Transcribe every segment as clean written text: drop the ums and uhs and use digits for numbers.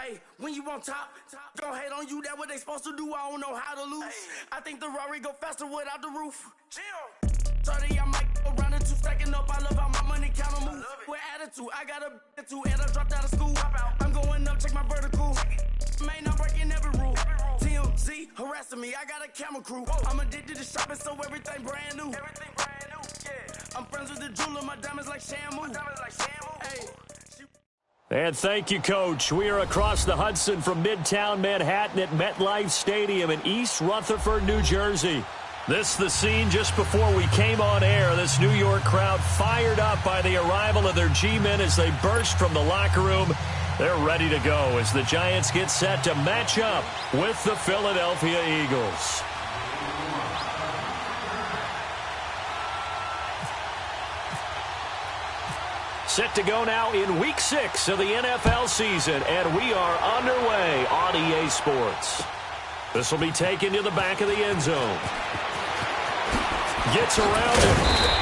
Hey, when you on top, don't hate on you, that what they supposed to do, I don't know how to lose. I think the Rari go faster without the roof. 30, I might go around and two stacking up, I love how my money count on move. With attitude, I got a attitude, and I dropped out of school. I'm going up, check my vertical. Man, I'm breaking every rule. TMZ harassing me, I got a camera crew. I'm addicted to shopping, so everything brand new. I'm friends with the jeweler, my diamonds like Shamu. Hey. And thank you, Coach. We are across the Hudson from Midtown Manhattan at MetLife Stadium in East Rutherford, New Jersey. This is the scene just before we came on air. This New York crowd fired up by the arrival of their G-men as they burst from the locker room. They're ready to go as the Giants get set to match up with the Philadelphia Eagles. Set to go now in Week 6 of the NFL season, and we are underway on EA Sports. This will be taken to the back of the end zone. Gets around him,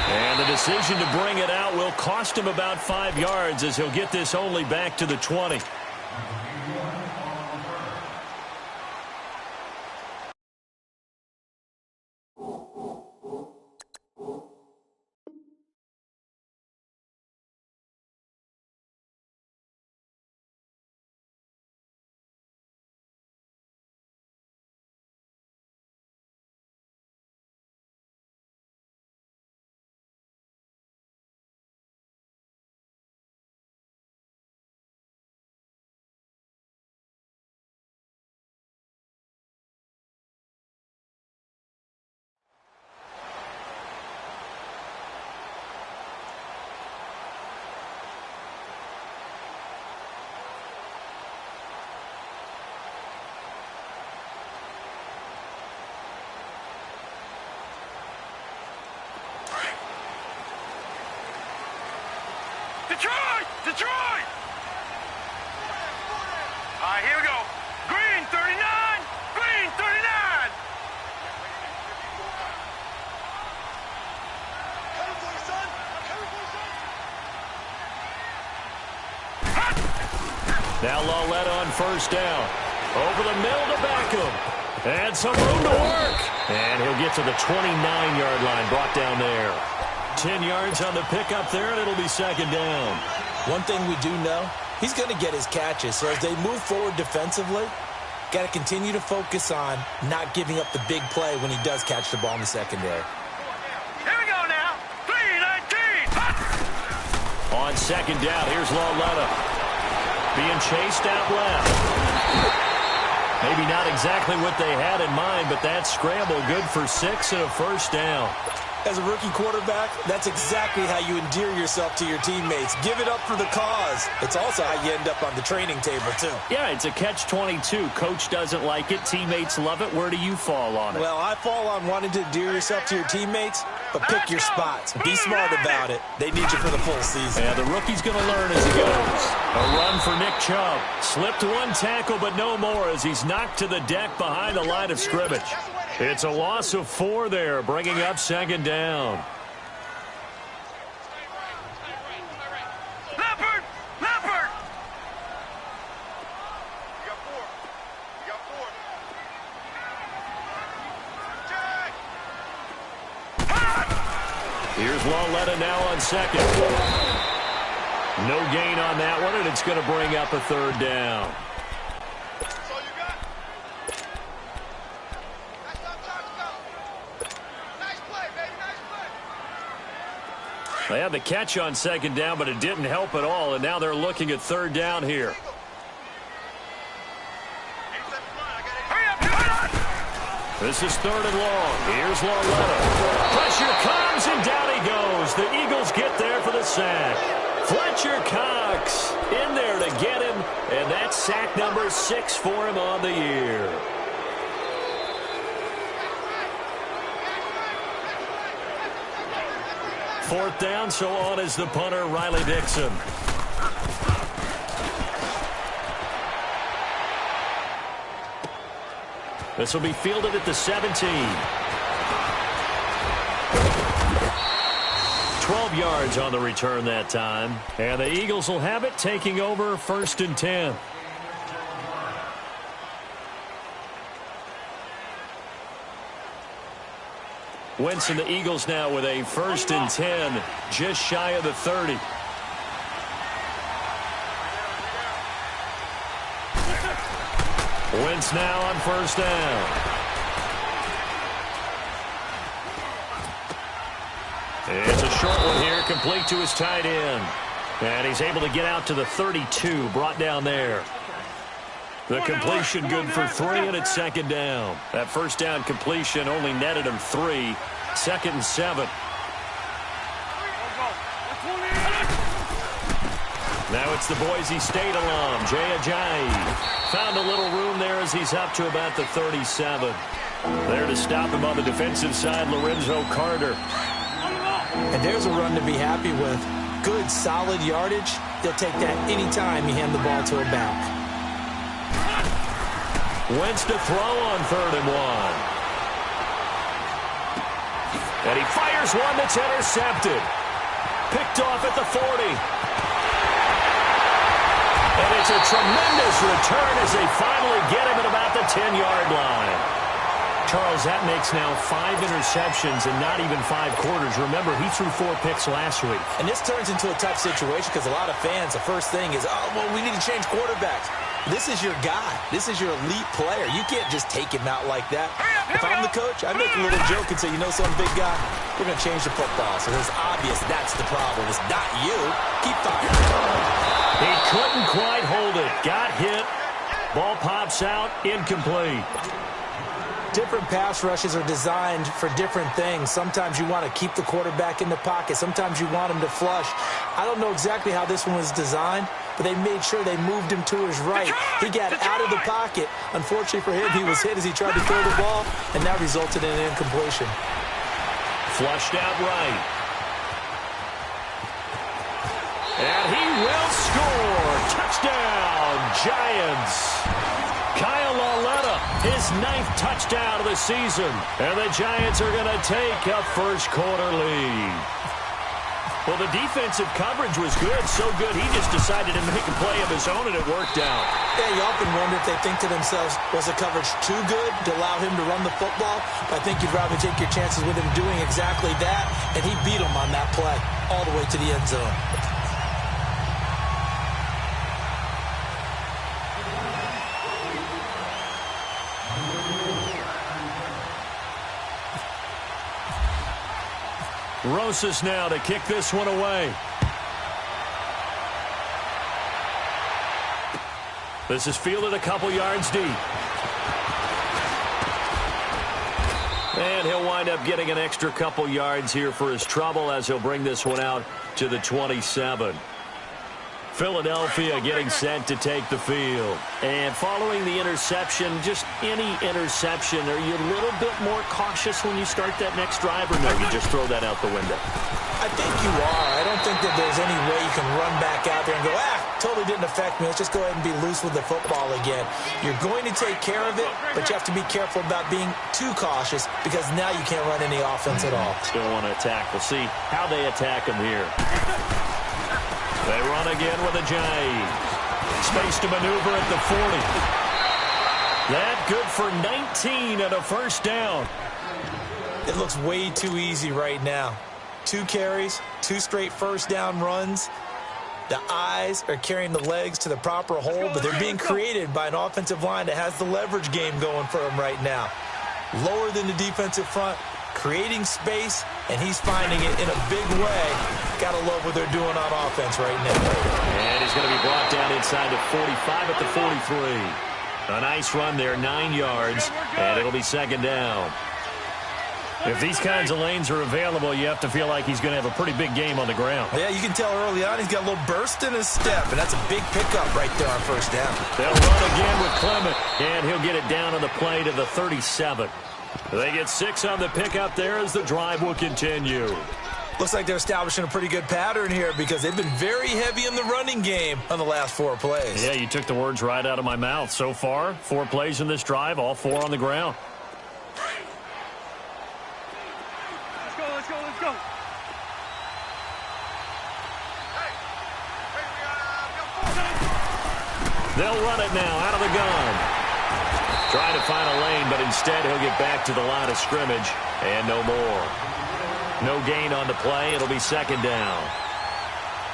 and the decision to bring it out will cost him about 5 yards as he'll get this only back to the 20. Detroit! Detroit! All right, here we go. Green 39! Green 39! Coming for you, son! I'm coming for you, son! Now Lawletta on first down. Over the middle to Beckham. And some room to work. And he'll get to the 29-yard line, brought down there. 10 yards on the pickup there, and it'll be second down. One thing we do know, he's going to get his catches. So as they move forward defensively, got to continue to focus on not giving up the big play when he does catch the ball in the secondary. Here we go now. 3-19. On second down, here's Lawletta. Being chased out left. Maybe not exactly what they had in mind, but that scramble good for 6 and a first down. As a rookie quarterback, that's exactly how you endear yourself to your teammates. Give it up for the cause. It's also how you end up on the training table, too. Yeah, it's a catch-22. Coach doesn't like it. Teammates love it. Where do you fall on it? Well, I fall on wanting to endear yourself to your teammates, but pick your spots. Be smart about it. They need you for the full season. Yeah, the rookie's going to learn as he goes. A run for Nick Chubb. Slipped one tackle, but no more as he's knocked to the deck behind the line of scrimmage. It's a loss of 4 there, bringing up second down. Leopard! Leopard! You got 4. You got 4. Jack! Here's Lawletta now on second. No gain on that one, and it's going to bring up a third down. They had the catch on second down, but it didn't help at all, and now they're looking at third down here. This is third and long. Here's Lawletta. Pressure comes, and down he goes. The Eagles get there for the sack. Fletcher Cox in there to get him, and that's sack number 6 for him on the year. Fourth down, so on is the punter, Riley Dixon. This will be fielded at the 17. 12 yards on the return that time. And the Eagles will have it, taking over 1st and 10. Wentz and the Eagles now with a 1st and 10, just shy of the 30. Wentz now on 1st down. It's a short one here, complete to his tight end. And he's able to get out to the 32, brought down there. The completion good for 3, and it's 2nd down. That 1st down completion only netted him 3. 2nd and 7. Now it's the Boise State alum, Jay Ajayi. Found a little room there as he's up to about the 37. There to stop him on the defensive side, Lorenzo Carter. And there's a run to be happy with. Good, solid yardage. They'll take that anytime you hand the ball to a back. Wentz to throw on 3rd and 1. And he fires one that's intercepted. Picked off at the 40. And it's a tremendous return as they finally get him at about the 10-yard line. Charles, that makes now 5 interceptions in not even 5 quarters. Remember, he threw 4 picks last week. And this turns into a tough situation because a lot of fans, the first thing is, oh, well, we need to change quarterbacks. This is your guy. This is your elite player. You can't just take him out like that. If I'm the coach, I'd make a little joke and say, you know something, big guy? We're going to change the football. So it's obvious that's the problem. It's not you. Keep firing. He couldn't quite hold it. Got hit. Ball pops out. Incomplete. Different pass rushes are designed for different things. Sometimes you want to keep the quarterback in the pocket. Sometimes you want him to flush. I don't know exactly how this one was designed, but they made sure they moved him to his right. He got out of the pocket. Unfortunately for him, he was hit as he tried to throw the ball, and that resulted in an incompletion. Flushed out right. And he will score. Touchdown, Giants. Kyle Lauletta, his 9th touchdown of the season. And the Giants are going to take a first-quarter lead. Well, the defensive coverage was good, so good he just decided to make a play of his own, and it worked out. Yeah, you often wonder if they think to themselves, was the coverage too good to allow him to run the football? But I think you'd rather take your chances with him doing exactly that, and he beat him on that play all the way to the end zone. Rosas now to kick this one away. This is fielded a couple yards deep. And he'll wind up getting an extra couple yards here for his trouble as he'll bring this one out to the 27. Philadelphia getting set to take the field. And following the interception, just any interception, are you a little bit more cautious when you start that next drive, or no, you just throw that out the window? I think you are. I don't think that there's any way you can run back out there and go, totally didn't affect me. Let's just go ahead and be loose with the football again. You're going to take care of it, but you have to be careful about being too cautious because now you can't run any offense at all. Still want to attack. We'll see how they attack him here. They run again with Ajayi. Space to maneuver at the 40. That good for 19 and a first down. It looks way too easy right now. 2 carries, 2 straight first down runs. The eyes are carrying the legs to the proper hole, but they're being created by an offensive line that has the leverage game going for him right now. Lower than the defensive front, creating space, and he's finding it in a big way. Gotta love what they're doing on offense right now. And he's going to be brought down inside the 45 at the 43. A nice run there, 9 yards, and it'll be second down. If these kinds of lanes are available, you have to feel like he's going to have a pretty big game on the ground. Yeah, you can tell early on he's got a little burst in his step, and that's a big pickup right there on first down. They'll run again with Clement, and he'll get it down on the play to the 37. They get 6 on the pickup there as the drive will continue. Looks like they're establishing a pretty good pattern here because they've been very heavy in the running game on the last 4 plays. Yeah, you took the words right out of my mouth. So far, 4 plays in this drive, all 4 on the ground. Let's go. They'll run it now out of the gun. Trying to find a lane, but instead he'll get back to the line of scrimmage and no more. No gain on the play. It'll be second down.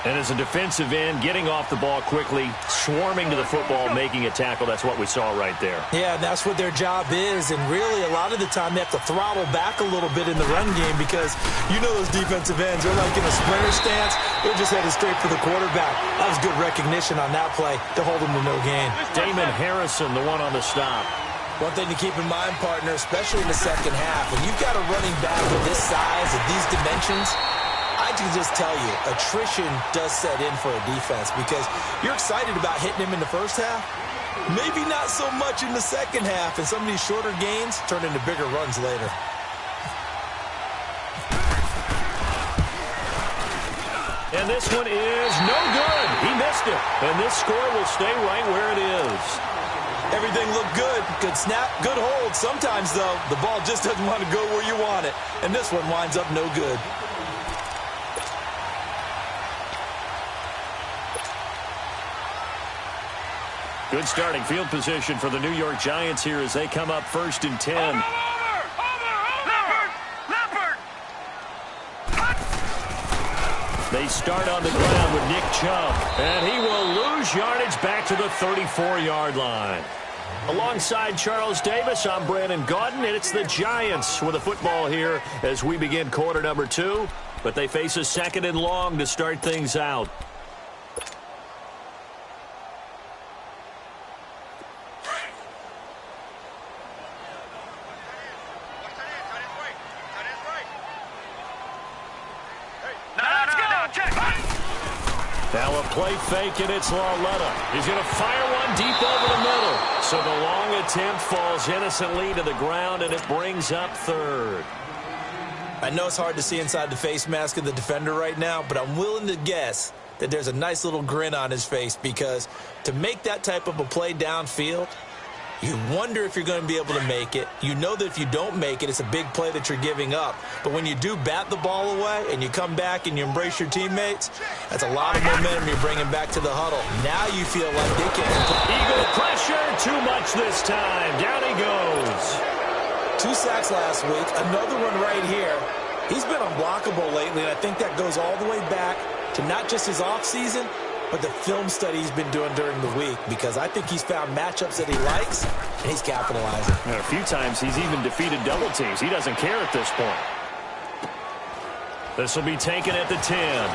And as a defensive end, getting off the ball quickly, swarming to the football, making a tackle, that's what we saw right there. Yeah, and that's what their job is. And really, a lot of the time, they have to throttle back a little bit in the run game because you know those defensive ends, they're like in a sprinter stance. They're just headed straight for the quarterback. That was good recognition on that play to hold them to no gain. Damon Harrison, the one on the stop. One thing to keep in mind, partner, especially in the second half, when you've got a running back of this size, of these dimensions, I can just tell you, attrition does set in for a defense because you're excited about hitting him in the first half. Maybe not so much in the second half, and some of these shorter gains turn into bigger runs later. And this one is no good. He missed it. And this score will stay right where it is. Everything looked good. Good snap, good hold. Sometimes, though, the ball just doesn't want to go where you want it. And this one winds up no good. Good starting field position for the New York Giants here as they come up 1st and 10. Leopard! They start on the ground with Nick Chubb, and he will lose yardage back to the 34-yard line. Alongside Charles Davis, I'm Brandon Gaudin, and it's the Giants with the football here as we begin quarter number 2, but they face a 2nd and long to start things out. Now a play fake, and it's Lauletta. He's going to fire one deep over the middle. So the long attempt falls innocently to the ground, and it brings up 3rd. I know it's hard to see inside the face mask of the defender right now, but I'm willing to guess that there's a nice little grin on his face because to make that type of a play downfield, you wonder if you're going to be able to make it. You know that if you don't make it, it's a big play that you're giving up. But when you do bat the ball away and you come back and you embrace your teammates, that's a lot of momentum you're bringing back to the huddle. Now you feel like they can. Eagle pressure, too much this time. Down he goes. 2 sacks last week, another one right here. He's been unblockable lately, and I think that goes all the way back to not just his offseason, but the film study he's been doing during the week, because I think he's found matchups that he likes, and he's capitalizing. And a few times he's even defeated double teams. He doesn't care at this point. This will be taken at the 10.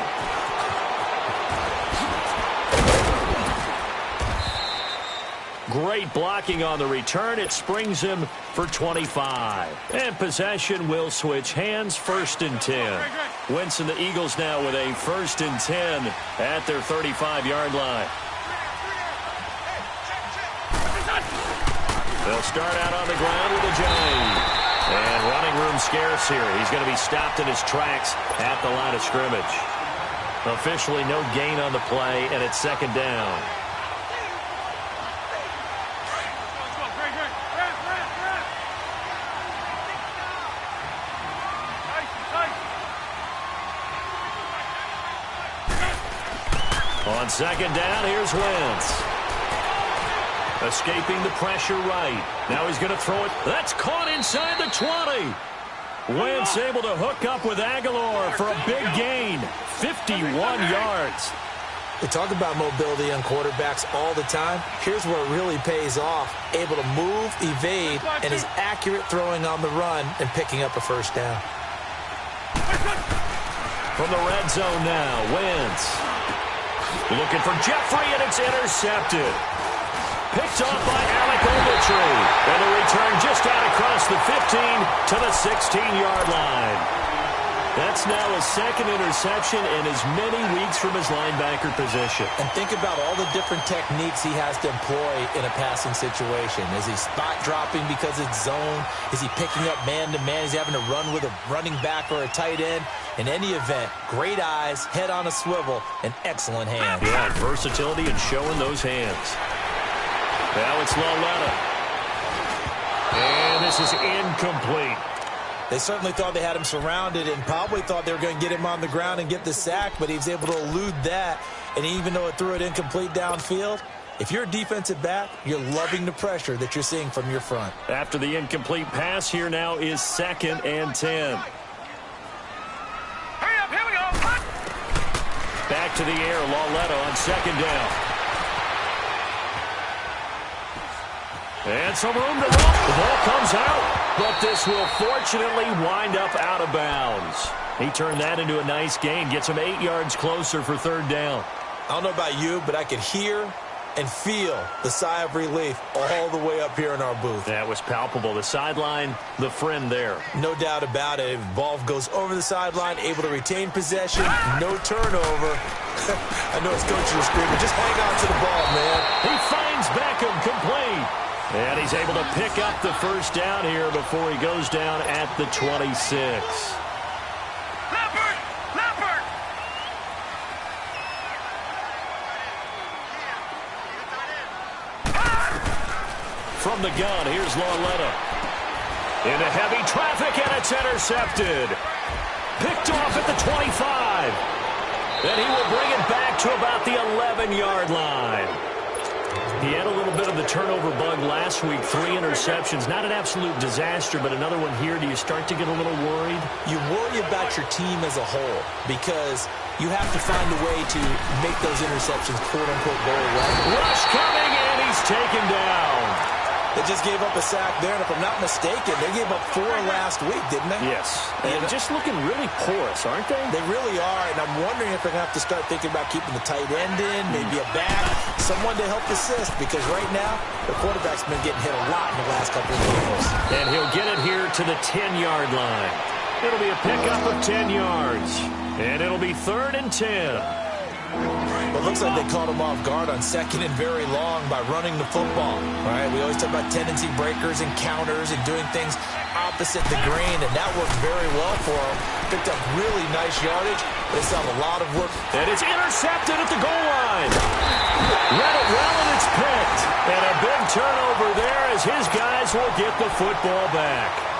Great blocking on the return. It springs him for 25. And possession will switch hands, 1st and 10. Wentz and the Eagles now with a 1st and 10 at their 35-yard line. They'll start out on the ground with a J. And running room scarce here. He's going to be stopped in his tracks at the line of scrimmage. Officially no gain on the play, and it's 2nd down. On 2nd down, here's Wentz. Escaping the pressure right. Now he's going to throw it. That's caught inside the 20. Wentz able to hook up with Aguilar for a big gain. 51 yards. We talk about mobility on quarterbacks all the time. Here's where it really pays off. Able to move, evade, and is accurate throwing on the run and picking up a 1st down. From the red zone now, Wentz. Looking for Jeffrey, and it's intercepted. Picked off by Alec Ogletree. And the return just out across the 15 to the 16-yard line. That's now his 2nd interception in as many weeks from his linebacker position. And think about all the different techniques he has to employ in a passing situation. Is he spot dropping because it's zone? Is he picking up man-to-man? Is he having to run with a running back or a tight end? In any event, great eyes, head on a swivel, and excellent hands. Yeah, versatility and showing those hands. Now it's Lauletta. And this is incomplete. They certainly thought they had him surrounded and probably thought they were going to get him on the ground and get the sack, but he was able to elude that And even though it threw it incomplete downfield, if you're a defensive back, you're loving the pressure that you're seeing from your front. After the incomplete pass, here now is 2nd and 10. Hurry up, here we go. Back to the air, Lauletta on 2nd down. And some room to run. The ball comes out, but this will fortunately wind up out of bounds. He turned that into a nice gain, gets him 8 yards closer for 3rd down. I don't know about you, but I could hear and feel the sigh of relief all the way up here in our booth. That was palpable. The sideline, the friend there. No doubt about it. If the ball goes over the sideline, able to retain possession, no turnover. I know his coaches are screaming, just hang on to the ball, man. He finds Beckham complete. And he's able to pick up the 1st down here before he goes down at the 26. From the gun, here's Lauletta. Into heavy traffic, and it's intercepted. Picked off at the 25. Then he will bring it back to about the 11-yard line. He had a little bit of the turnover bug last week, 3 interceptions. Not an absolute disaster, but another one here. Do you start to get a little worried? You worry about your team as a whole because you have to find a way to make those interceptions, quote-unquote, go away. Rush coming, and he's taken down. They just gave up a sack there, and if I'm not mistaken, they gave up 4 last week, didn't they? Yes. And just looking really porous, aren't they? They really are, and I'm wondering if they're going to have to start thinking about keeping the tight end in, maybe a back, someone to help assist, because right now, the quarterback's been getting hit a lot in the last couple of games. And he'll get it here to the 10-yard line. It'll be a pickup of 10 yards, and it'll be 3rd and 10. Well, it looks like they caught him off guard on 2nd and very long by running the football. All right, we always talk about tendency breakers and counters and doing things opposite the grain, and that worked very well for him. Picked up really nice yardage, but they still have a lot of work. And it's intercepted at the goal line. Read it well, and it's picked. And a big turnover there as his guys will get the football back.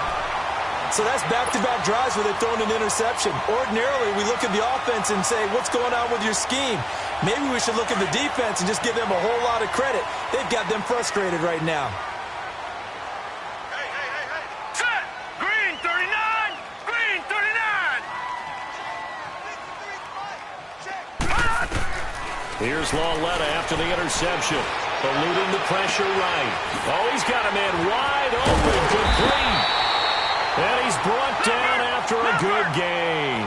So that's back-to-back drives where they've thrown an interception. Ordinarily, we look at the offense and say, what's going on with your scheme? Maybe we should look at the defense and just give them a whole lot of credit. They've got them frustrated right now. Hey. Set! Green 39! Green 39! Here's Lauletta after the interception. Eluding the pressure right. Oh, he's got a man wide open, complete. And he's brought down after a good gain.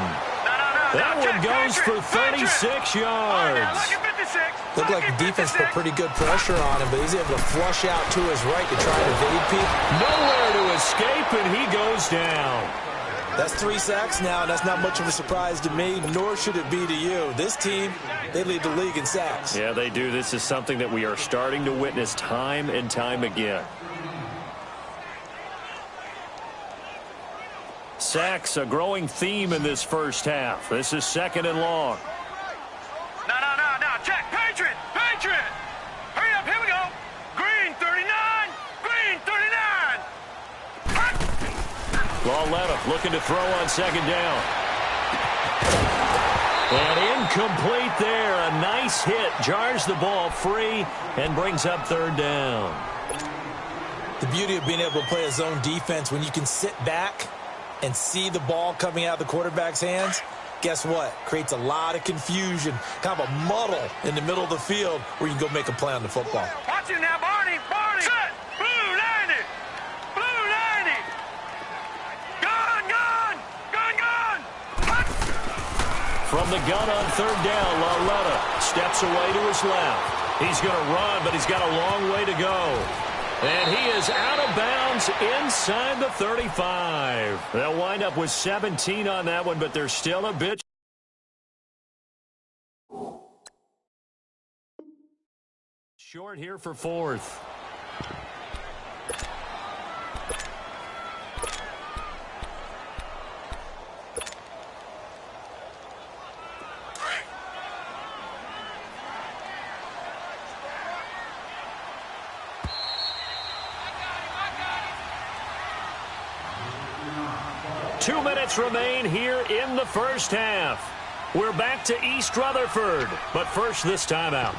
That one goes for 36 yards. Looked like the defense put pretty good pressure on him, but he's able to flush out to his right to try to evade people. Nowhere to escape, and he goes down. That's 3 sacks now, and that's not much of a surprise to me, nor should it be to you. This team, they lead the league in sacks. Yeah, they do. This is something that we are starting to witness time and time again. Sacks, a growing theme in this first half. This is 2nd and long. No. Check. Patriot. Hurry up. Here we go. Green 39. Green 39. Lauletta looking to throw on 2nd down. And incomplete there. A nice hit. Jars the ball free and brings up 3rd down. The beauty of being able to play a zone defense when you can sit back and see the ball coming out of the quarterback's hands, guess what? Creates a lot of confusion, kind of a muddle in the middle of the field where you can go make a play on the football. Watch it now, Barney. Set. Blue 90. Gun. From the gun on 3rd down, Lauletta steps away to his left. He's going to run, but he's got a long way to go. And he is out of bounds inside the 35. They'll wind up with 17 on that one, but they're still a bit. Short here for 4th. Two minutes remain here in the first half. We're back to East Rutherford, but first this timeout.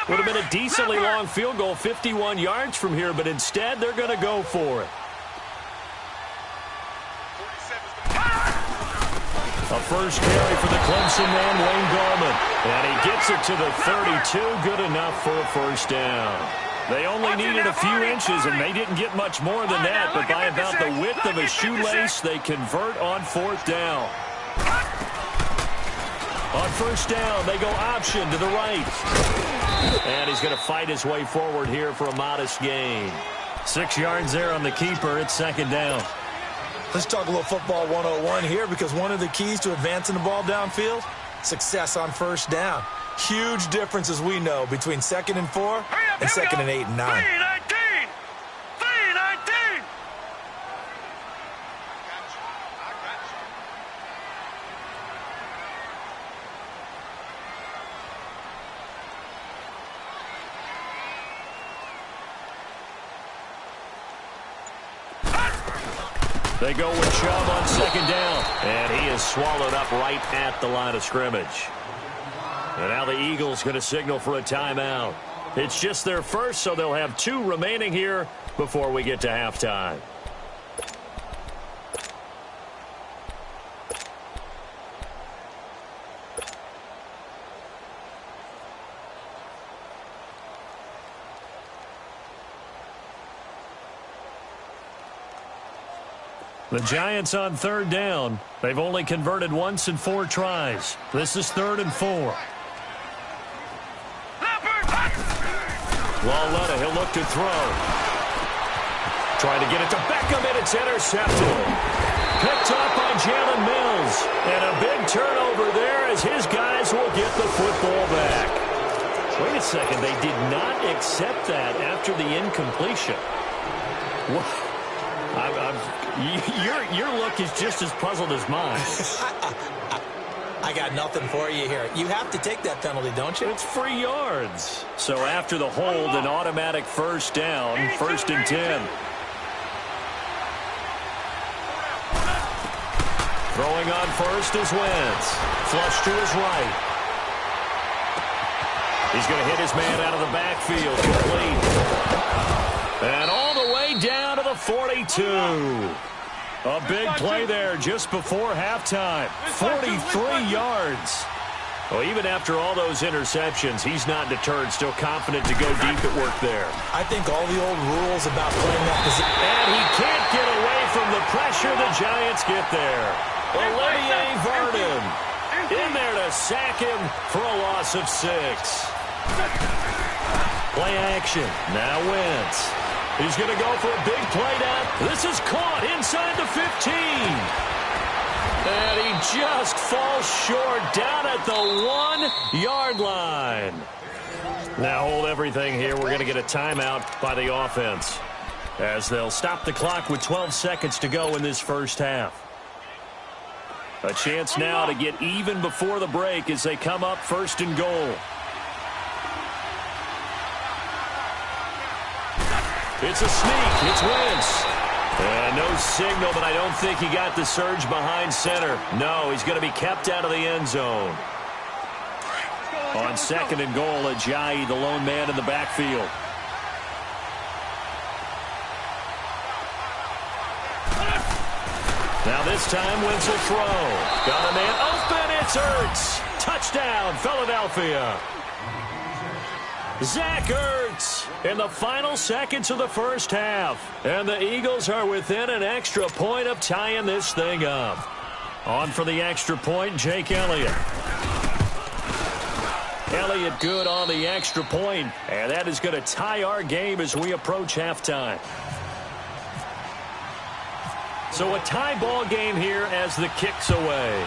Would have been a decently long field goal, 51 yards from here, but instead they're going to go for it. A first carry for the Clemson man, Wayne Gallman. And he gets it to the 32, good enough for a first down. They only needed a few inches, and they didn't get much more than that, but by about the width of a shoelace, they convert on fourth down. On first down, they go option to the right. And he's going to fight his way forward here for a modest gain. 6 yards there on the keeper. It's second down. Let's talk a little football 101 here, because one of the keys to advancing the ball downfield, success on first down. Huge difference, as we know, between 2nd and 4 and 2nd and 8 and 9. 319! 319! They go with Chubb on second down, and he is swallowed up right at the line of scrimmage. And now the Eagles going to signal for a timeout. It's just their first, so they'll have 2 remaining here before we get to halftime. The Giants on third down. They've only converted once in 4 tries. This is 3rd and 4. Lalletta, he'll look to throw. Trying to get it to Beckham, and it's intercepted. Picked up by Jalen Mills. And a big turnover there as his guys will get the football back. Wait a second, they did not accept that after the incompletion. What? Your look is just as puzzled as mine. I got nothing for you here. You have to take that penalty, don't you? It's free yards. So after the hold, an automatic first down, 1st and 10. Throwing on first is Wentz. Flush to his right. He's going to hit his man out of the backfield. Complete. And all the way down to the 42. A big play there just before halftime. 43 yards. Well, even after all those interceptions, he's not deterred, still confident to go deep at work there. I think all the old rules about playing that position. And he can't get away from the pressure the Giants get there. Olivier Vernon in there to sack him for a loss of 6. Play action. Now Wentz. He's going to go for a big play down. This is caught inside the 15. And he just falls short down at the 1-yard line. Now hold everything here. We're going to get a timeout by the offense, as they'll stop the clock with 12 seconds to go in this first half. A chance now to get even before the break as they come up 1st and goal. It's a sneak. It's Wentz. No signal, but I don't think he got the surge behind center. No, he's going to be kept out of the end zone. On 2nd and goal, Ajayi, the lone man in the backfield. Now this time, Wentz will throw. Got a man open. It's Ertz. Touchdown, Philadelphia. Zach Ertz in the final seconds of the first half. And the Eagles are within an extra point of tying this thing up. On for the extra point, Jake Elliott. Elliott good on the extra point, and that is going to tie our game as we approach halftime. So a tie ball game here as the kick's away.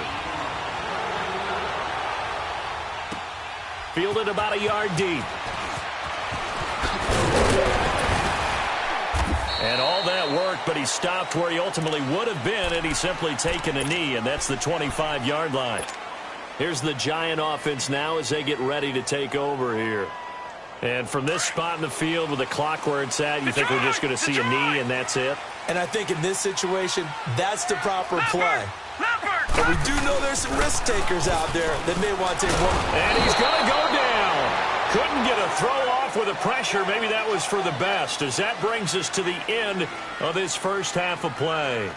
Fielded about a yard deep. And all that worked, but he stopped where he ultimately would have been, and he's simply taken a knee, and that's the 25-yard line. Here's the Giant offense now as they get ready to take over here. And from this spot in the field with the clock where it's at, you think we're just going to see a knee and that's it? And I think in this situation, that's the proper play. But we do know there's some risk takers out there that may want to take one. And he's going to go down. Couldn't get a throw off with the pressure. Maybe that was for the best, as that brings us to the end of this first half of play.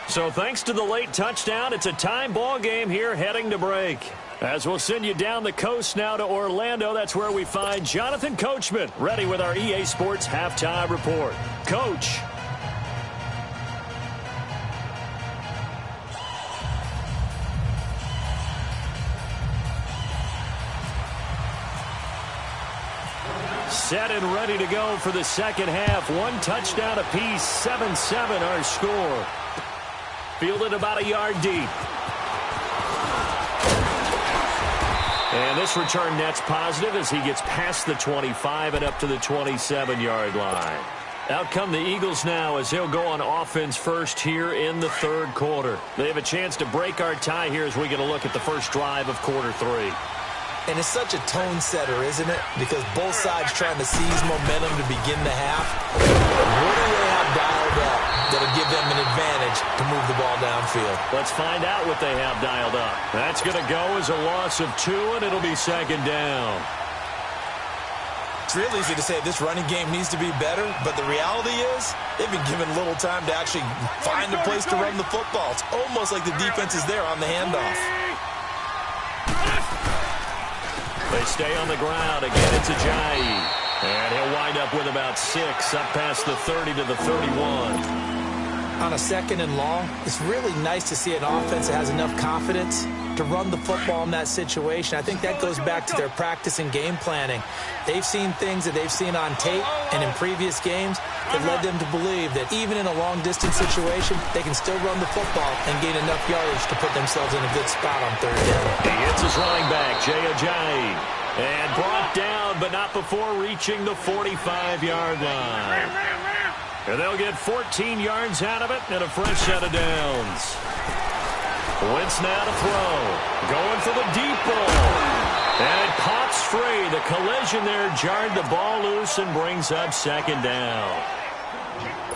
So thanks to the late touchdown, it's a time ball game here heading to break. As we'll send you down the coast now to Orlando, that's where we find Jonathan Coachman ready with our EA Sports Halftime Report. Coach. Set and ready to go for the second half. One touchdown apiece, 7-7 our score. Fielded about a yard deep. And this return net's positive as he gets past the 25 and up to the 27-yard line. Out come the Eagles now as they'll go on offense first here in the third quarter. They have a chance to break our tie here as we get a look at the first drive of quarter three. And it's such a tone setter, isn't it? Because both sides trying to seize momentum to begin the half. What do they have dialed up that'll give them an advantage to move the ball downfield? Let's find out what they have dialed up. That's going to go as a loss of 2, and it'll be second down. It's real easy to say this running game needs to be better, but the reality is they've been given little time to actually find a place to run the football. It's almost like the defense is there on the handoff. They stay on the ground. Again, it's Ajayi. And he'll wind up with about 6, up past the 30 to the 31. On a second and long, it's really nice to see an offense that has enough confidence to run the football in that situation. I think that goes back to their practice and game planning. They've seen things that they've seen on tape and in previous games that led them to believe that even in a long-distance situation, they can still run the football and gain enough yardage to put themselves in a good spot on third down. He hits his running back, Jay Ajayi, and brought down, but not before reaching the 45-yard line. And they'll get 14 yards out of it and a fresh set of downs. Wentz now to throw. Going for the deep ball. And it pops free. The collision there jarred the ball loose and brings up second down.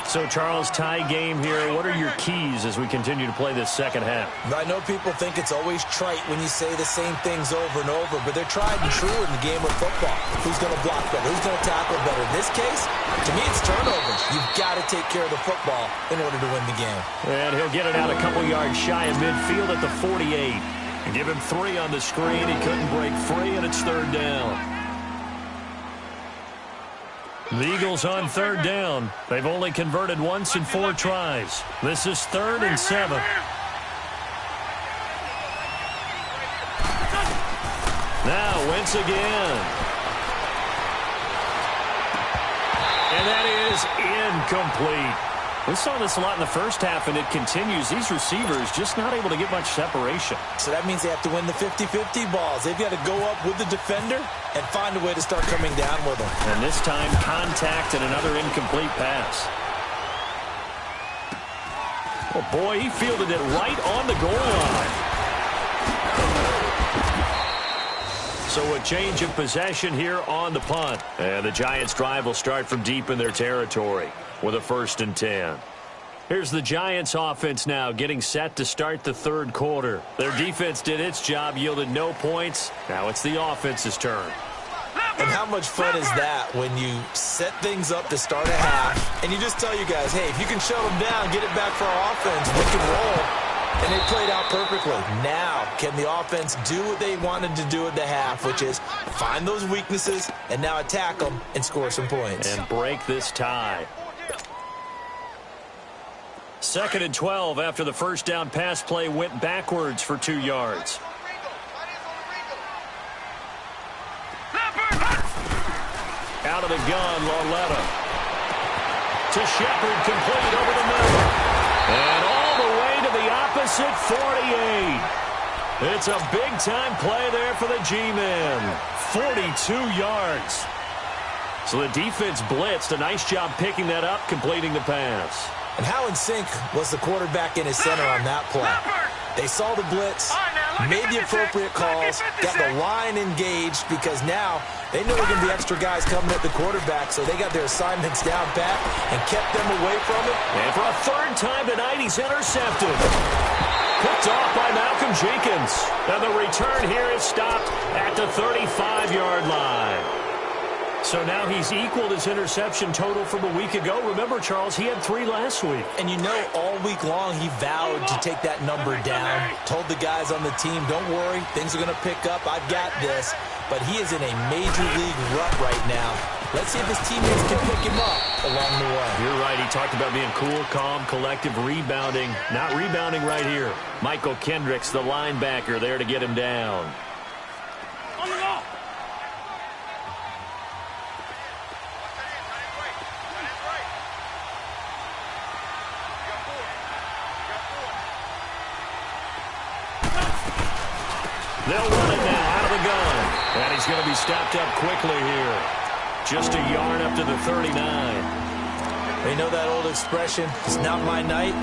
So, Charles, tie game here. What are your keys as we continue to play this second half? I know people think it's always trite when you say the same things over and over, but they're tried and true in the game of football. Who's going to block better? Who's going to tackle better? In this case, to me, it's turnovers. You've got to take care of the football in order to win the game. And he'll get it out a couple yards shy of midfield at the 48. Give him 3 on the screen. He couldn't break free, and it's third down. The Eagles on third down. They've only converted once in 4 tries. This is 3rd and 7. Now Wentz again. And that is incomplete. We saw this a lot in the first half, and it continues. These receivers just not able to get much separation. So that means they have to win the 50-50 balls. They've got to go up with the defender and find a way to start coming down with them. And this time, contact and another incomplete pass. Oh, boy, he fielded it right on the goal line. So a change of possession here on the punt. And the Giants' drive will start from deep in their territory with a 1st and 10. Here's the Giants offense now getting set to start the third quarter. Their defense did its job, yielded no points. Now it's the offense's turn. And how much fun is that when you set things up to start a half and you just tell you guys, hey, if you can shut them down, get it back for our offense, we can roll. And it played out perfectly. Now, can the offense do what they wanted to do at the half, which is find those weaknesses and now attack them and score some points. And break this tie. 2nd and 12 after the first down pass play went backwards for 2 yards. Out of the gun, Lauletta. To Shepard, complete over the middle. And all the way to the opposite 48. It's a big-time play there for the G-men. 42 yards. So the defense blitzed. A nice job picking that up, completing the pass. And how in sync was the quarterback in his center on that play? They saw the blitz, made the appropriate calls, got the line engaged, because now they know there are going to be extra guys coming at the quarterback, so they got their assignments down pat and kept them away from it. And for a third time tonight, he's intercepted. Picked off by Malcolm Jenkins. And the return here is stopped at the 35-yard line. So now he's equaled his interception total from a week ago. Remember, Charles, he had 3 last week. And you know, all week long he vowed to take that number down. Told the guys on the team, don't worry, things are going to pick up. I've got this. But he is in a major league rut right now. Let's see if his teammates can pick him up along the way. You're right. He talked about being cool, calm, collective, rebounding. Not rebounding right here. Michael Kendricks, the linebacker, there to get him down. On the ball. They'll run it now out of the gun. And he's going to be stopped up quickly here. Just a yard up to the 39. They know that old expression, it's not my night.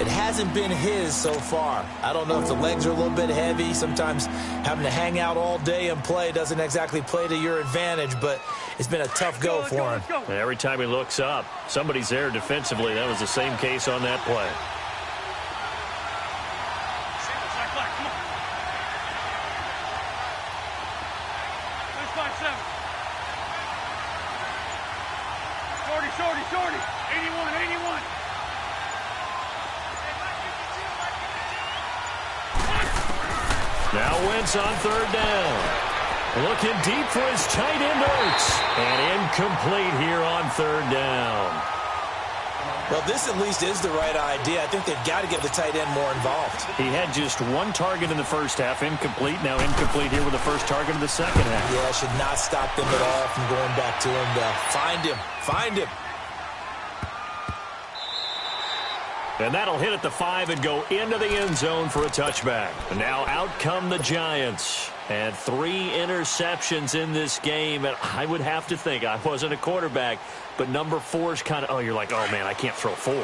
It hasn't been his so far. I don't know if the legs are a little bit heavy. Sometimes having to hang out all day and play doesn't exactly play to your advantage, but it's been a tough go for him. And every time he looks up, somebody's there defensively. That was the same case on that play. Shorty, 81. Now Wentz on third down. Looking deep for his tight end, Ertz. And incomplete here on third down. Well, this at least is the right idea. I think they've got to get the tight end more involved. He had just 1 target in the first half, incomplete. Now incomplete here with the first target of the second half. Yeah, should not stop them at all from going back to him, though. Find him. And that'll hit at the 5 and go into the end zone for a touchback. And now out come the Giants. And 3 interceptions in this game. And I would have to think, I wasn't a quarterback, but number 4 is kind of, you're like, oh, man, I can't throw 4.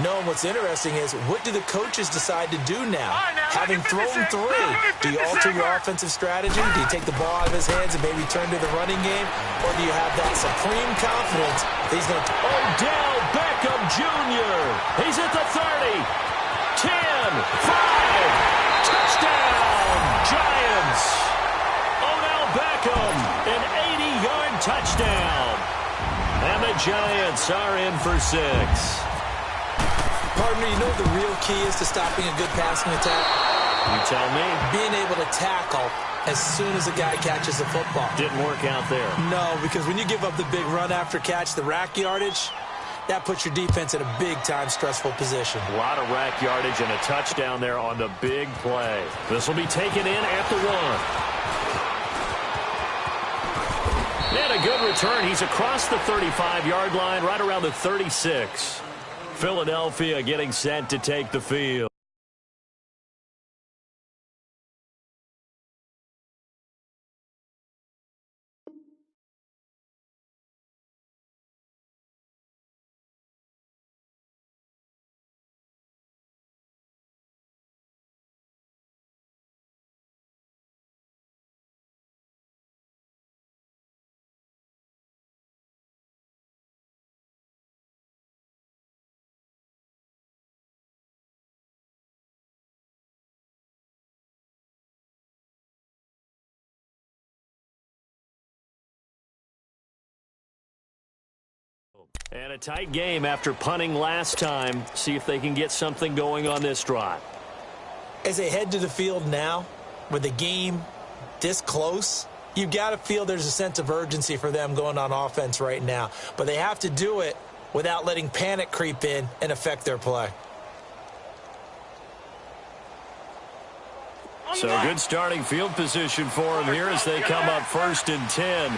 No, and what's interesting is, what do the coaches decide to do now? Having thrown 3, do you alter your offensive strategy? Do you take the ball out of his hands and maybe turn to the running game? Or do you have that supreme confidence that he's going to... Odell Beckham Jr. He's at the 30, 10, 5, touchdown, Giants. Odell Beckham, an 80-yard touchdown. And the Giants are in for 6. Partner, you know the real key is to stopping a good passing attack? You tell me. Being able to tackle as soon as a guy catches the football. Didn't work out there. No, because when you give up the big run after catch, the rack yardage, that puts your defense in a big-time stressful position. A lot of rack yardage and a touchdown there on the big play. This will be taken in at the 1. And a good return. He's across the 35-yard line, right around the 36. Philadelphia getting set to take the field. And a tight game after punting last time. See if they can get something going on this drive. As they head to the field now, with the game this close, you've got to feel there's a sense of urgency for them going on offense right now. But they have to do it without letting panic creep in and affect their play. So good starting field position for them here as they come up 1st and 10.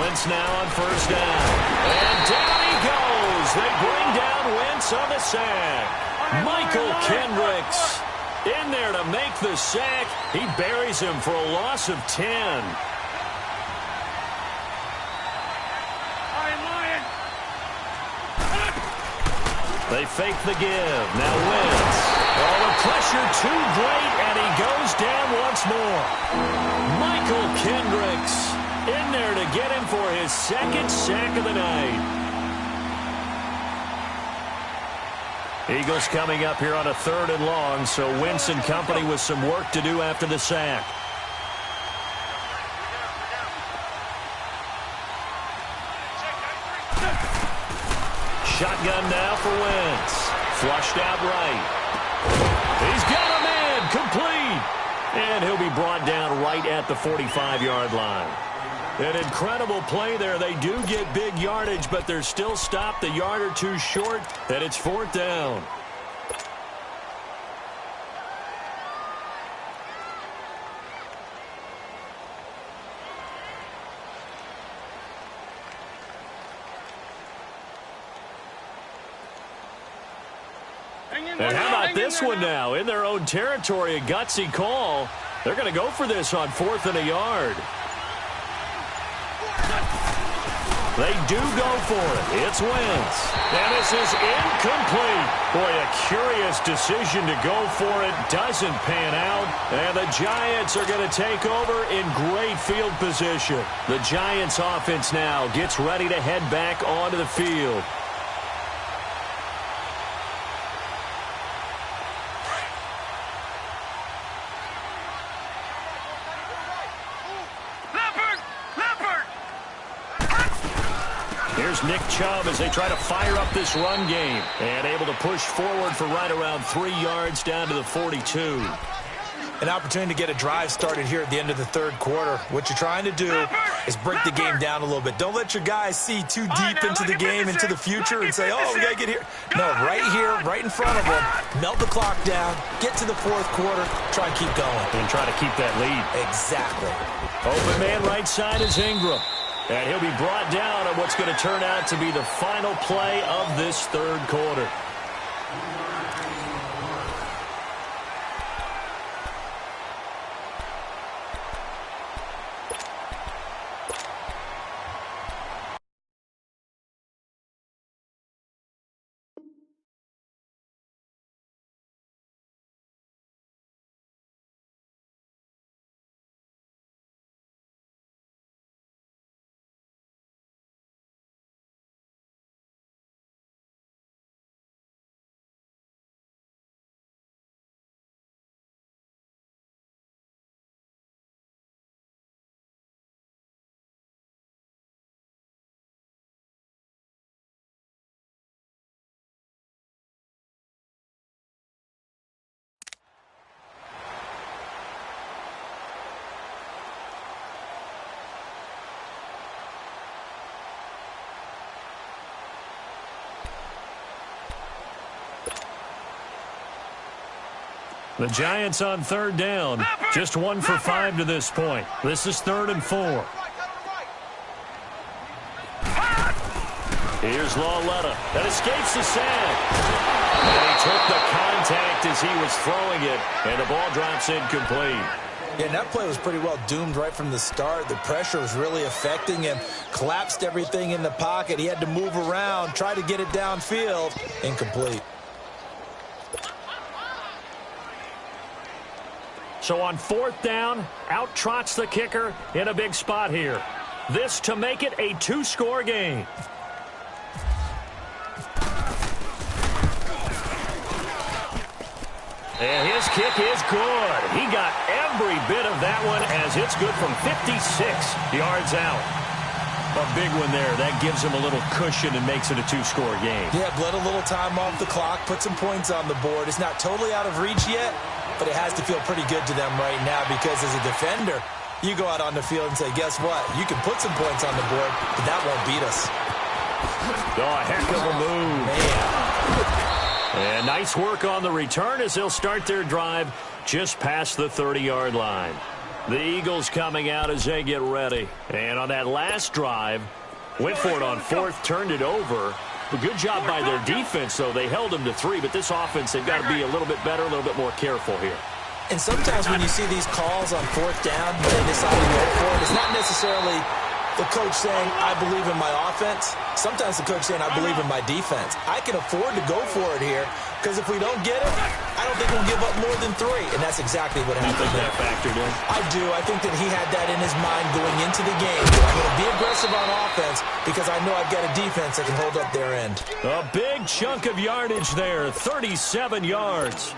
Wentz now on 1st down. And down he goes. They bring down Wentz on the sack. Michael Kendricks in there to make the sack. He buries him for a loss of 10. They fake the give. Now Wentz. Oh, the pressure too great, and he goes down once more. Michael Kendricks in there to get him for his second sack of the night. Eagles coming up here on a 3rd and long, so Wentz and company with some work to do after the sack. Shotgun now for Wentz. Flushed out right. He's got a man, complete. And he'll be brought down right at the 45-yard line. An incredible play there. They do get big yardage, but they're still stopped a yard or two short, and it's 4th down. And how about this one now? In their own territory, a gutsy call. They're going to go for this on 4th and a yard. They do go for it. It's Wentz. And this is incomplete. Boy, a curious decision to go for it. Doesn't pan out. And the Giants are going to take over in great field position. The Giants offense now gets ready to head back onto the field. Here's Nick Chubb as they try to fire up this run game. And able to push forward for right around 3 yards down to the 42. An opportunity to get a drive started here at the end of the 3rd quarter. What you're trying to do is break the game down a little bit. Don't let your guys see too deep into the game, into the future, and say, oh, we got to get here. No, right here, right in front of them. Melt the clock down, get to the 4th quarter, try and keep going. And try to keep that lead. Exactly. Open man right side is Ingram. And he'll be brought down on what's going to turn out to be the final play of this 3rd quarter. The Giants on 3rd down. Just 1 for 5 to this point. This is 3rd and 4. Here's Lawletta. That escapes the sack. And he took the contact as he was throwing it. And the ball drops incomplete. Yeah, and that play was pretty well doomed right from the start. The pressure was really affecting him. Collapsed everything in the pocket. He had to move around, try to get it downfield. Incomplete. So on 4th down, out trots the kicker in a big spot here. This to make it a 2-score game. And his kick is good. He got every bit of that one as it's good from 56 yards out. A big one there. That gives him a little cushion and makes it a 2-score game. Yeah, bled a little time off the clock, put some points on the board. It's not totally out of reach yet, but it has to feel pretty good to them right now because as a defender, you go out on the field and say, guess what? You can put some points on the board, but that won't beat us. Oh, a heck of a move. Man. And nice work on the return as they'll start their drive just past the 30-yard line. The Eagles coming out as they get ready. And on that last drive, went for it on 4th, turned it over. A good job by their defense, though. They held them to 3, but this offense, they've got to be a little bit better, a little bit more careful here. And sometimes when you see these calls on 4th down, when they decide to go for it, it's not necessarily The coach saying, I believe in my offense. Sometimes the coach saying, I believe in my defense. I can afford to go for it here because if we don't get it, I don't think we'll give up more than 3. And that's exactly what happened. You think that factored in? I do. I think that he had that in his mind going into the game. I'm going to be aggressive on offense because I know I've got a defense that can hold up their end. A big chunk of yardage there, 37 yards.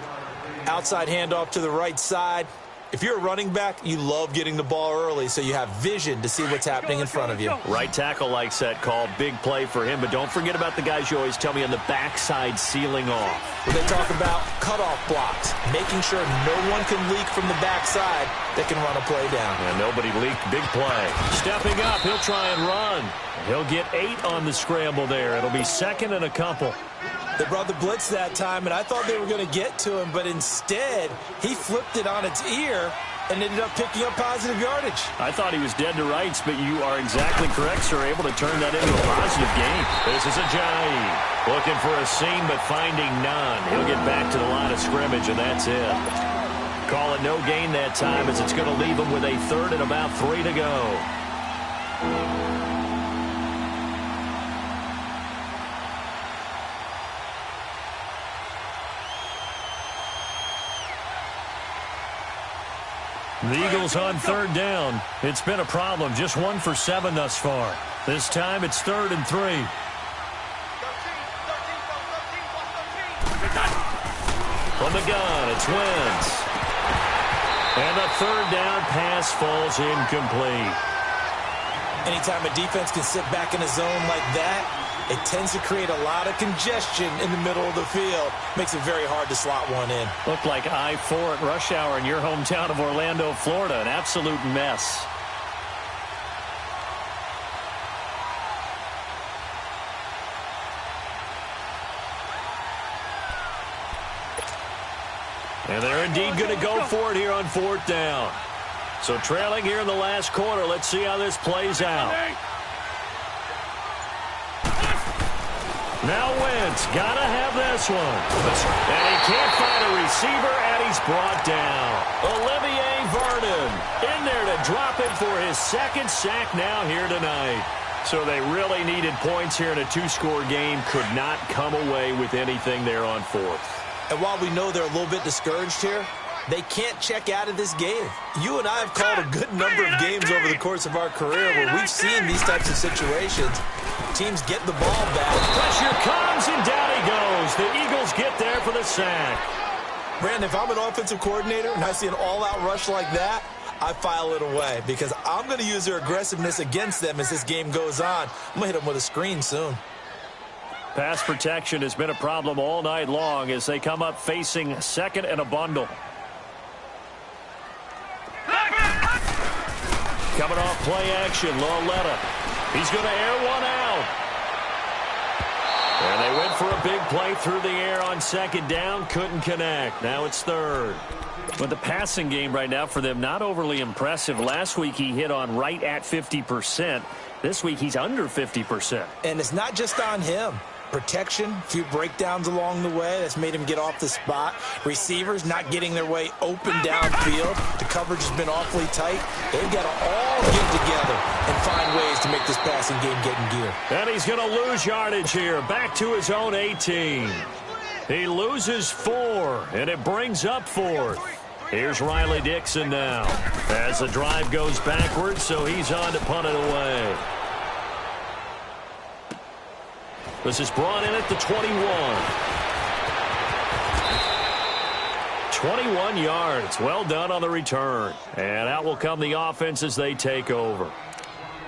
Outside handoff to the right side. If you're a running back, you love getting the ball early so you have vision to see what's happening in front of you. Right tackle likes that call. Big play for him, but don't forget about the guys you always tell me on the backside sealing off. When they talk about cutoff blocks, making sure no one can leak from the backside that can run a play down. And nobody leaked. Big play. Stepping up, he'll try and run. He'll get 8 on the scramble there. It'll be second and a couple. They brought the blitz that time, and I thought they were going to get to him, but instead, he flipped it on its ear and ended up picking up positive yardage. I thought he was dead to rights, but you are exactly correct, sir. Able to turn that into a positive game. This is Ajayi. Looking for a seam, but finding none. He'll get back to the line of scrimmage, and that's it. Call it no gain that time, as it's going to leave him with a 3rd and about 3 to go. The Eagles on 3rd down. It's been a problem. Just 1 for 7 thus far. This time it's 3rd and 3. From the gun, it's Wentz. And the 3rd down pass falls incomplete. Anytime a defense can sit back in a zone like that, it tends to create a lot of congestion in the middle of the field. Makes it very hard to slot one in. Looked like I-4 at rush hour in your hometown of Orlando, Florida. An absolute mess. And they're indeed going to go for it here on 4th down. So trailing here in the last quarter. Let's see how this plays out. Now Wentz, gotta have this one. And he can't find a receiver, and he's brought down. Olivier Vernon in there to drop it for his 2nd sack now here tonight. So they really needed points here in a 2-score game. Could not come away with anything there on 4th. And while we know they're a little bit discouraged here, they can't check out of this game. You and I have called a good number of games over the course of our career where we've seen these types of situations. Teams get the ball back. Pressure comes, and down he goes. The Eagles get there for the sack. Brandon, if I'm an offensive coordinator and I see an all-out rush like that, I file it away because I'm going to use their aggressiveness against them as this game goes on. I'm going to hit them with a screen soon. Pass protection has been a problem all night long as they come up facing 2nd and a bundle. Coming off play action, Lauletta. He's going to air one out. And they went for a big play through the air on 2nd down. Couldn't connect. Now it's 3rd. But the passing game right now for them, not overly impressive. Last week he hit on right at 50%. This week he's under 50%. And it's not just on him. Protection, a few breakdowns along the way. That's made him get off the spot. Receivers not getting their way open downfield. The coverage has been awfully tight. They've got to all get together and find ways to make this passing game get in gear. And he's going to lose yardage here. Back to his own 18. He loses 4, and it brings up 4th. Here's Riley Dixon now. As the drive goes backwards, so he's on to punt it away. This is brought in at the 21. 21 yards. Well done on the return. And out will come the offense as they take over.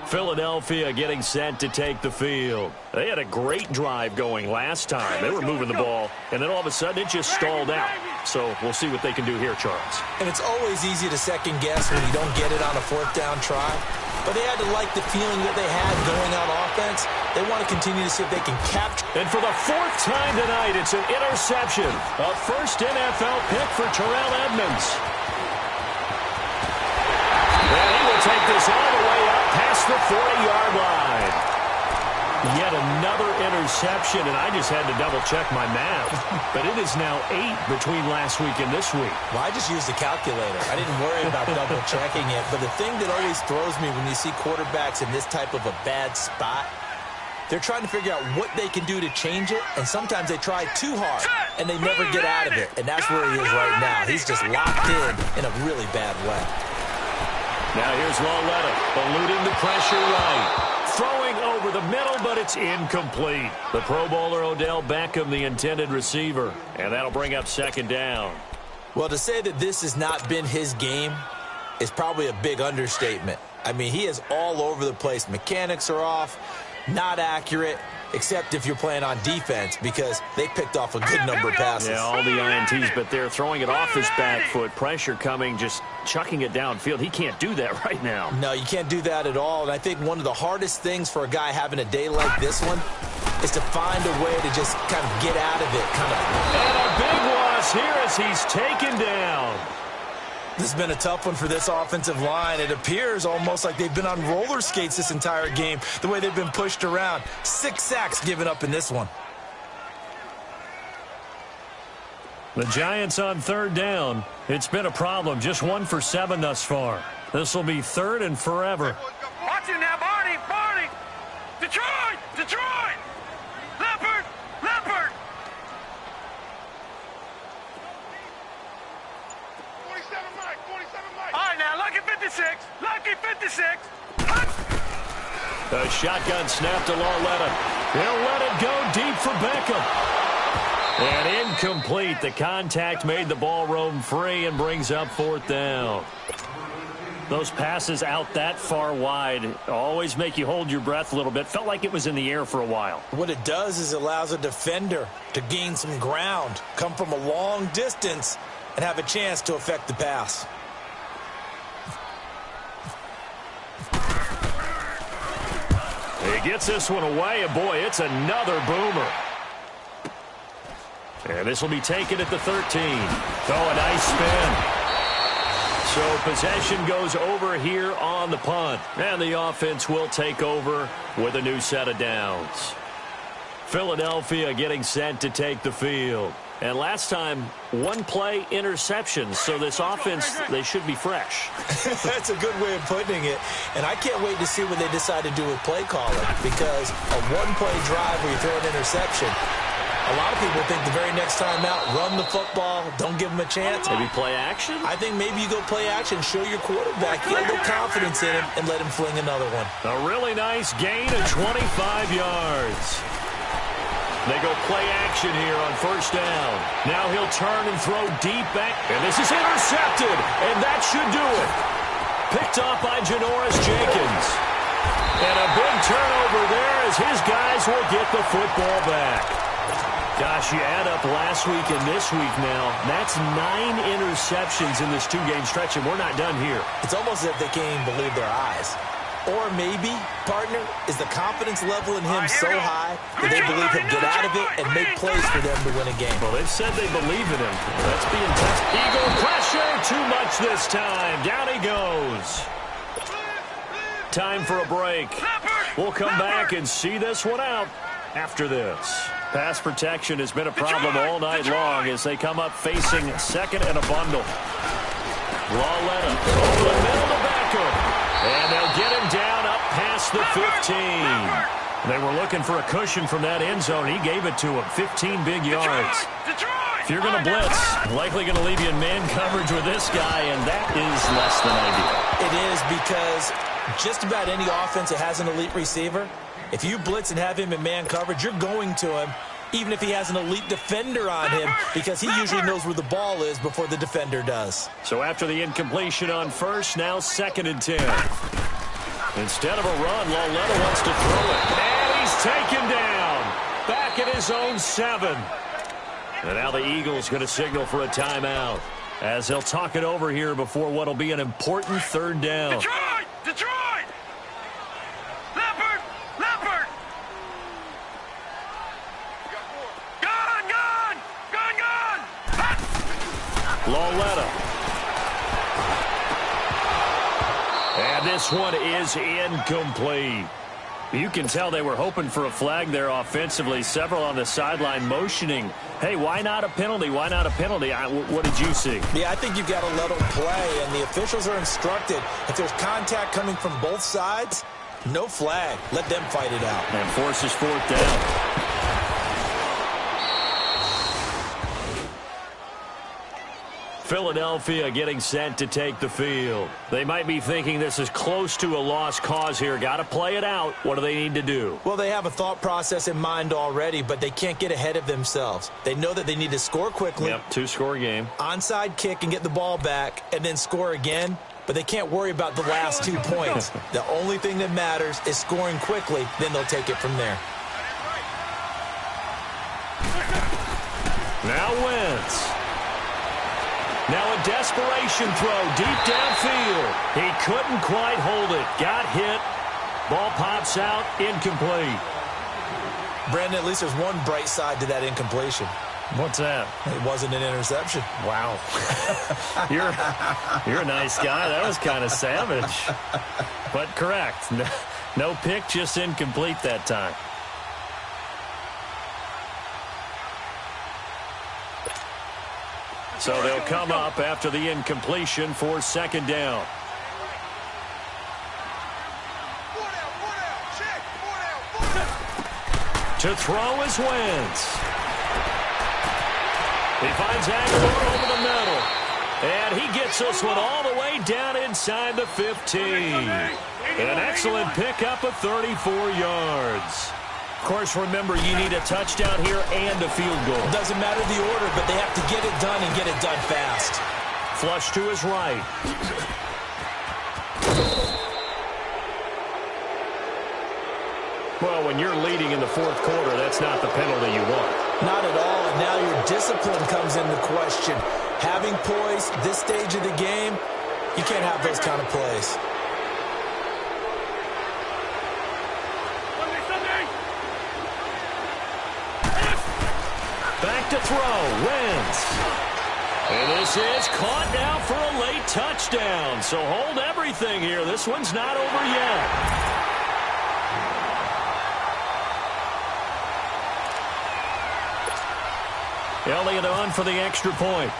Philadelphia getting set to take the field. They had a great drive going last time. They were moving the ball, and then all of a sudden it just stalled out. So we'll see what they can do here, Charles. And it's always easy to second guess when you don't get it on a 4th down try. But they had to like the feeling that they had going on offense. They want to continue to see if they can capture. And for the 4th time tonight, it's an interception. A first NFL pick for Terrell Edmonds. And he will take this all the way up past the 40-yard line. Yet another interception, and I just had to double-check my math. But it is now 8 between last week and this week. Well, I just used a calculator. I didn't worry about double-checking it. But the thing that always throws me when you see quarterbacks in this type of a bad spot, they're trying to figure out what they can do to change it, and sometimes they try too hard, and they never get out of it. And that's where he is right now. He's just locked in a really bad way. Now here's Lauletta, eluding the pressure right. Throwing over the middle, but it's incomplete. The Pro Bowler Odell Beckham, the intended receiver, and that'll bring up second down. Well, to say that this has not been his game is probably a big understatement. I mean, he is all over the place. Mechanics are off, not accurate, except if you're playing on defense, because they picked off a good number of passes. Yeah, all the INTs, but they're throwing it off his back foot. Pressure coming, just chucking it downfield. He can't do that right now. No, you can't do that at all. And I think one of the hardest things for a guy having a day like this one is to find a way to just kind of get out of it. And a big loss here as he's taken down. This has been a tough one for this offensive line. It appears almost like they've been on roller skates this entire game, the way they've been pushed around. 6 sacks given up in this one. The Giants on third down. It's been a problem. Just 1 for 7 thus far. This will be third and forever. Watch him now, Barney! Barney! Detroit! Detroit! Leopard! Leopard! 47 Mike! 47 Mike! All right, now, Lucky 56! Lucky 56! A shotgun snap to Lauletta. He'll let it go deep for Beckham. And incomplete. The contact made the ball roam free and brings up fourth down. Those passes out that far wide always make you hold your breath a little bit. Felt like it was in the air for a while. What it does is it allows a defender to gain some ground, come from a long distance, and have a chance to affect the pass. He gets this one away, and boy, it's another boomer. And this will be taken at the 13. Oh, a nice spin. So possession goes over here on the punt. And the offense will take over with a new set of downs. Philadelphia getting set to take the field. And last time, 1-play interceptions. So this offense, they should be fresh. That's a good way of putting it. And I can't wait to see what they decide to do with play calling. Because a 1-play drive where you throw an interception, a lot of people think the very next time out, run the football, don't give him a chance. Maybe play action? I think maybe you go play action, show your quarterback, get a little confidence in him, and let him fling another one. A really nice gain of 25 yards. They go play action here on first down. Now he'll turn and throw deep back. And this is intercepted. And that should do it. Picked off by Janoris Jenkins. And a big turnover there as his guys will get the football back. Gosh, you add up last week and this week now. That's 9 interceptions in this 2-game stretch, and we're not done here. It's almost as if they can't even believe their eyes. Or maybe, partner, is the confidence level in him so high that they believe he'll get out of it and make plays for them to win a game. Well, they've said they believe in him. That's being tested. Eagle pressure, too much this time. Down he goes. Time for a break. We'll come back and see this one out after this. Pass protection has been a problem all night long as they come up facing second and a bundle. Lauletta over the middle to Beckham. And they'll get him down up past the 15. They were looking for a cushion from that end zone. He gave it to him. 15 big yards. If you're going to blitz, likely going to leave you in man coverage with this guy, and that is less than ideal. It is, because just about any offense that has an elite receiver, if you blitz and have him in man coverage, you're going to him, even if he has an elite defender on him, because he usually knows where the ball is before the defender does. So after the incompletion on first, now 2nd and 10. Instead of a run, Lauletta wants to throw it. And he's taken down. Back at his own 7. And now the Eagles going to signal for a timeout as they'll talk it over here before what will be an important 3rd down. Detroit! Detroit! Leopard! Leopard! Gone! Gone! Gone! Gone! Lauletta. And this one is incomplete. You can tell they were hoping for a flag there offensively. Several on the sideline motioning, hey, why not a penalty? Why not a penalty? What did you see? Yeah, I think you've got to let them play, and the officials are instructed. If there's contact coming from both sides, no flag. Let them fight it out. And forces fourth down. Philadelphia getting set to take the field. They might be thinking this is close to a lost cause here. Got to play it out. What do they need to do? Well, they have a thought process in mind already, but they can't get ahead of themselves. They know that they need to score quickly. Yep, two-score game. Onside kick and get the ball back and then score again, but they can't worry about the last 2 points. The only thing that matters is scoring quickly, then they'll take it from there. Now Wentz. Now a desperation throw deep downfield. He couldn't quite hold it. Got hit. Ball pops out. Incomplete. Brandon, at least there's one bright side to that incompletion. What's that? It wasn't an interception. Wow. You're a nice guy. That was kind of savage. But correct. No pick, just incomplete that time. So they'll come up after the incompletion for second down. To throw is Wentz. He finds Aguilar over the middle. And he gets this one all the way down inside the 15. An excellent pickup of 34 yards. Of course, remember, you need a touchdown here and a field goal. Doesn't matter the order, but they have to get it done and get it done fast. Flush to his right. Well, when you're leading in the fourth quarter, that's not the penalty you want. Not at all, and now your discipline comes into question. Having poise this stage of the game, you can't have those kind of plays. Back to throw, Wentz. And this is caught now for a late touchdown. So hold everything here. This one's not over yet. Elliott on for the extra point.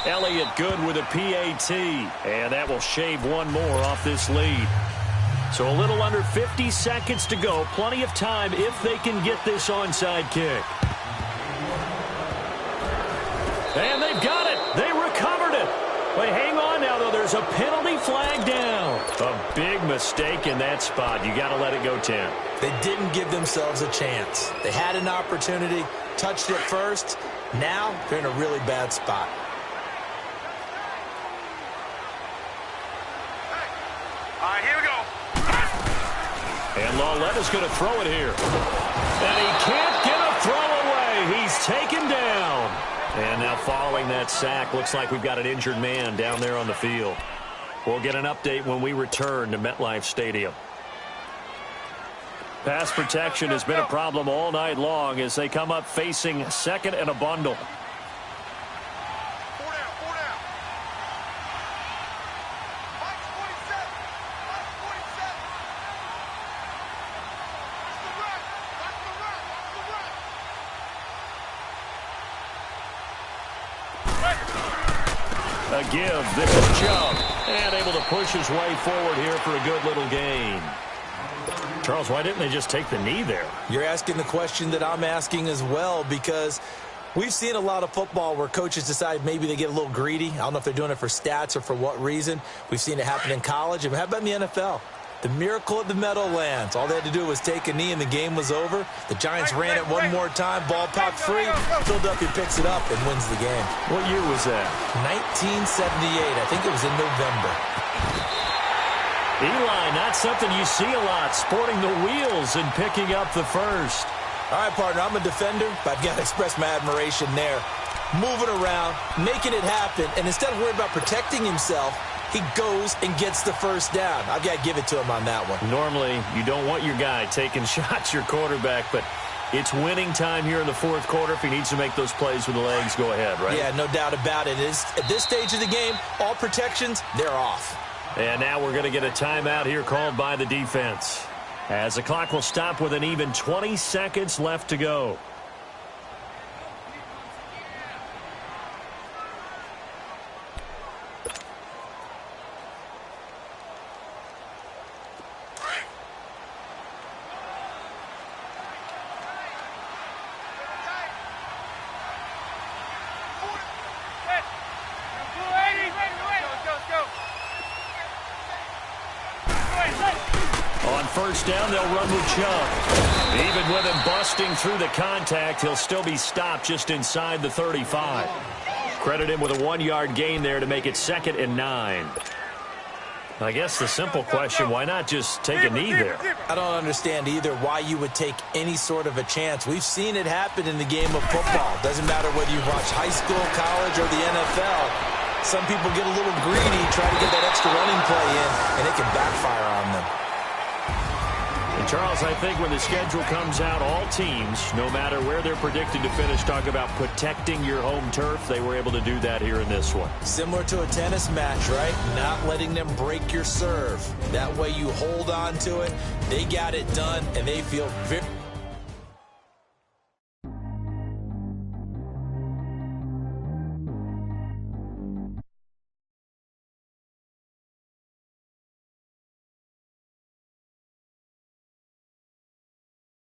Elliott good with a PAT. And that will shave one more off this lead. So a little under 50 seconds to go. Plenty of time if they can get this onside kick. And they've got it. They recovered it. But hang on now, though. There's a penalty flag down. A big mistake in that spot. You got to let it go 10. They didn't give themselves a chance. They had an opportunity, touched it first. Now they're in a really bad spot. All right, here we go. And Lauletta's going to throw it here. And he can't get a throw away. He's taken down. And now following that sack, looks like we've got an injured man down there on the field. We'll get an update when we return to MetLife Stadium. Pass protection has been a problem all night long as they come up facing second and a bundle. A give. This is Chubb. And able to push his way forward here for a good little gain. Charles, why didn't they just take the knee there? You're asking the question that I'm asking as well, because we've seen a lot of football where coaches decide maybe they get a little greedy. I don't know if they're doing it for stats or for what reason. We've seen it happen in college. And how about in the NFL? The miracle of the Meadowlands. All they had to do was take a knee and the game was over. The Giants ran it one more time. Ball popped free. Philadelphia picks it up and wins the game. What year was that? 1978. I think it was in November. Eli, not something you see a lot. Sporting the wheels and picking up the first. All right, partner, I'm a defender, but I've got to express my admiration there. Moving around, making it happen, and instead of worrying about protecting himself, he goes and gets the first down. I've got to give it to him on that one. Normally, you don't want your guy taking shots, your quarterback, but it's winning time here in the fourth quarter. If he needs to make those plays with the legs, go ahead, right? Yeah, no doubt about it. At this stage of the game, all protections, they're off. And now we're going to get a timeout here called by the defense, as the clock will stop with an even 20 seconds left to go. On first down, they'll run with Chubb. Even with him busting through the contact, he'll still be stopped just inside the 35. Credit him with a 1-yard gain there to make it 2nd and 9. I guess the simple question, why not just take a knee there? I don't understand either why you would take any sort of a chance. We've seen it happen in the game of football. Doesn't matter whether you watch high school, college, or the NFL. Some people get a little greedy, try to get that extra running play in, and it can backfire on them. And Charles, I think when the schedule comes out, all teams, no matter where they're predicted to finish, talk about protecting your home turf. They were able to do that here in this one. Similar to a tennis match, right? Not letting them break your serve. That way you hold on to it. They got it done, and they feel very